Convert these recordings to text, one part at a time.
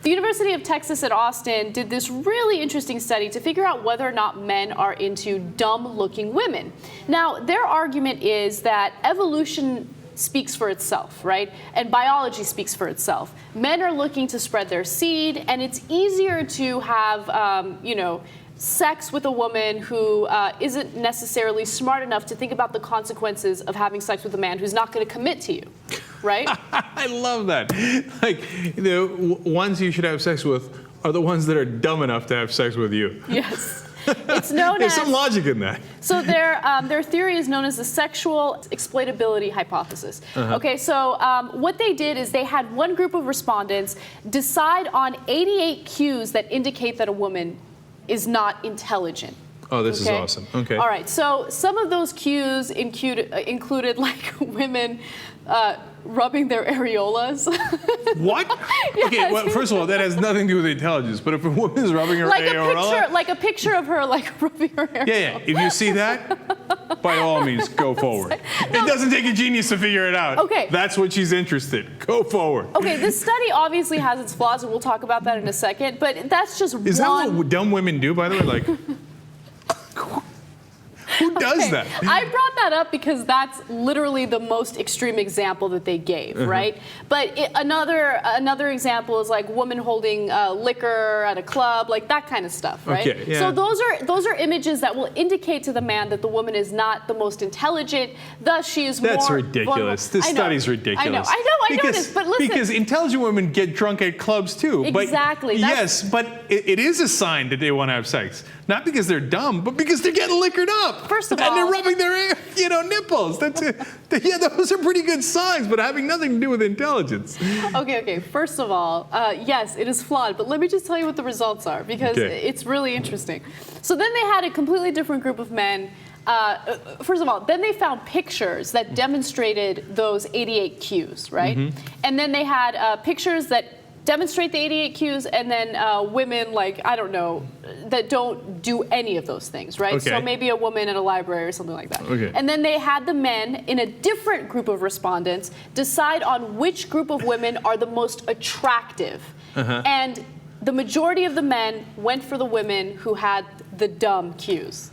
The University of Texas at Austin did this really interesting study to figure out whether or not men are into dumb-looking women. Now, their argument is that evolution speaks for itself, right? And biology speaks for itself. Men are looking to spread their seed, and it's easier to have, sex with a woman who isn't necessarily smart enough to think about the consequences of having sex with a man who's not going to commit to you, right? I love that. Like, the ones you should have sex with are the ones that are dumb enough to have sex with you. Yes. It's known There's as... some logic in that. So their theory is known as the sexual exploitability hypothesis. Okay, so what they did is they had one group of respondents decide on 88 cues that indicate that a woman is not intelligent. Oh, this is awesome. Okay. All right, so some of those cues included like women rubbing their areolas. What? Yes. Okay, well, first of all, that has nothing to do with intelligence. But if a woman is rubbing her areola, like a picture of her like rubbing her areola. yeah. If you see that, by all means, go forward. It doesn't take a genius to figure it out. Okay. That's what she's interested. Go forward. Okay, this study obviously has its flaws, and we'll talk about that in a second. But that's just Is that what dumb women do, by the way? Like, who does that? I brought that up because that's literally the most extreme example that they gave, right? But another example is like woman holding liquor at a club, like that kind of stuff, right? Okay, yeah. So those are images that will indicate to the man that the woman is not the most intelligent, thus she is That's more ridiculous. vulnerable. This study's ridiculous. I know this, but listen. Because intelligent women get drunk at clubs too. Exactly. But, yes, but it is a sign that they want to have sex. Not because they're dumb, but because they're getting liquored up. First of all, and they're rubbing their, nipples. That's it. Yeah, those are pretty good signs, but having nothing to do with intelligence. Okay. First of all, yes, it is flawed, but let me just tell you what the results are because it's really interesting. So then they had a completely different group of men. First of all, then they found pictures that demonstrated those 88 cues, right? And then they had pictures that demonstrate the 88 cues, and then women, like, I don't know, that don't do any of those things, right? Okay. So maybe a woman in a library or something like that. Okay. And then they had the men in a different group of respondents decide on which group of women are the most attractive. And the majority of the men went for the women who had the dumb cues.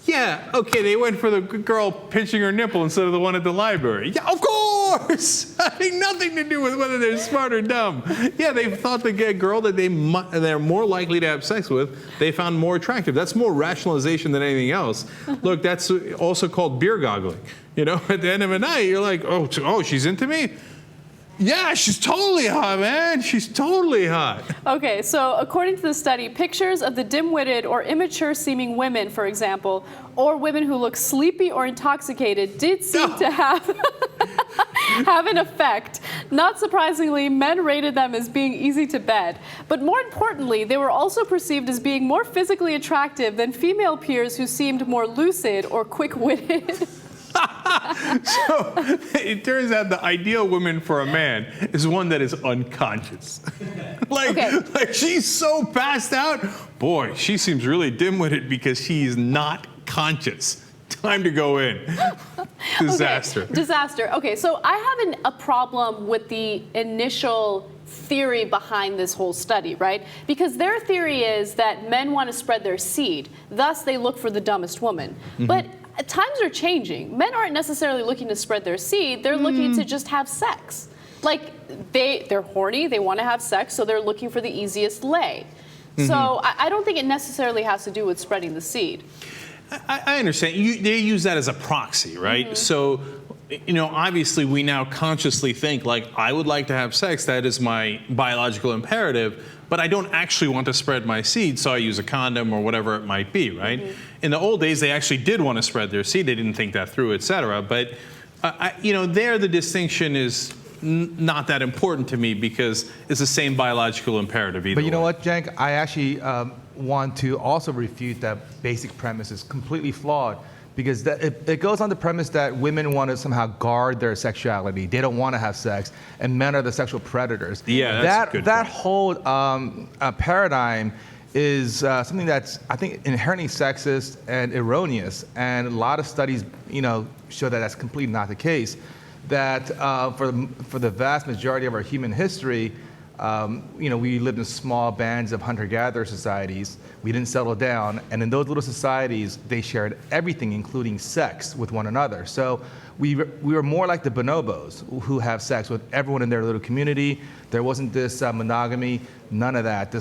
Yeah, okay, they went for the girl pinching her nipple instead of the one at the library. Yeah, of course! Having nothing to do with whether they're smart or dumb. Yeah, they thought the girl that they're more likely to have sex with, they found more attractive. That's more rationalization than anything else. Look, that's also called beer goggling. At the end of the night, you're like, oh, she's into me? Yeah, she's totally hot, man. She's totally hot. Okay, so according to the study, pictures of the dim-witted or immature-seeming women, for example, or women who look sleepy or intoxicated did seem to have an effect. Not surprisingly, men rated them as being easy to bed. But more importantly, they were also perceived as being more physically attractive than female peers who seemed more lucid or quick-witted. So it turns out the ideal woman for a man is one that is unconscious. like she's so passed out. Boy, she seems really dim-witted because she's not conscious. Time to go in. Disaster. Okay, disaster. Okay, so I have a problem with the initial theory behind this whole study, right? Because their theory is that men want to spread their seed, thus they look for the dumbest woman. But times are changing. Men aren't necessarily looking to spread their seed, they're looking to just have sex. Like, they're horny, they want to have sex, so they're looking for the easiest lay. So I don't think it necessarily has to do with spreading the seed. I understand. They use that as a proxy, right? So, obviously we now consciously think, like, I would like to have sex, that is my biological imperative, but I don't actually want to spread my seed, so I use a condom or whatever it might be, right? In the old days, they actually did want to spread their seed. They didn't think that through, et cetera. But, there the distinction is not that important to me because it's the same biological imperative either But you know way. what, Cenk? I actually want to also refute that basic premise is completely flawed because it goes on the premise that women want to somehow guard their sexuality. They don't want to have sex, and men are the sexual predators. Yeah, that's a good that point. whole paradigm is something that's, I think, inherently sexist and erroneous. And a lot of studies, show that that's completely not the case. That for the vast majority of our human history, We lived in small bands of hunter-gatherer societies. We didn't settle down, and in those little societies, they shared everything, including sex, with one another. So we were more like the bonobos, who have sex with everyone in their little community. There wasn't this monogamy, none of that.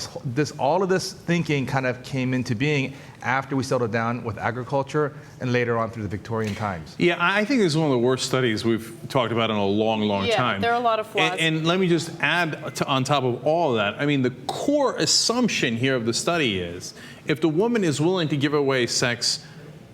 All of this thinking kind of came into being after we settled down with agriculture and later on through the Victorian times. Yeah, I think this is one of the worst studies we've talked about in a long, long time. Yeah, there are a lot of flaws. And let me just add on top of all of that, I mean, the core assumption here of the study is if the woman is willing to give away sex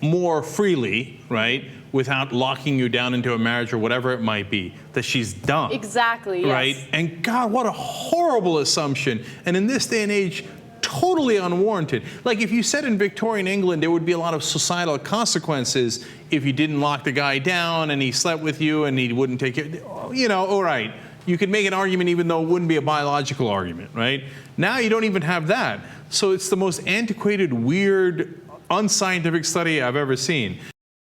more freely, right, without locking you down into a marriage or whatever it might be, that she's dumb. Exactly, yes. Right? And God, what a horrible assumption. And in this day and age, totally unwarranted. Like if you said in Victorian England there would be a lot of societal consequences if you didn't lock the guy down and he slept with you and he wouldn't take it, all right. You could make an argument even though it wouldn't be a biological argument, right? Now you don't even have that. So it's the most antiquated, weird, unscientific study I've ever seen.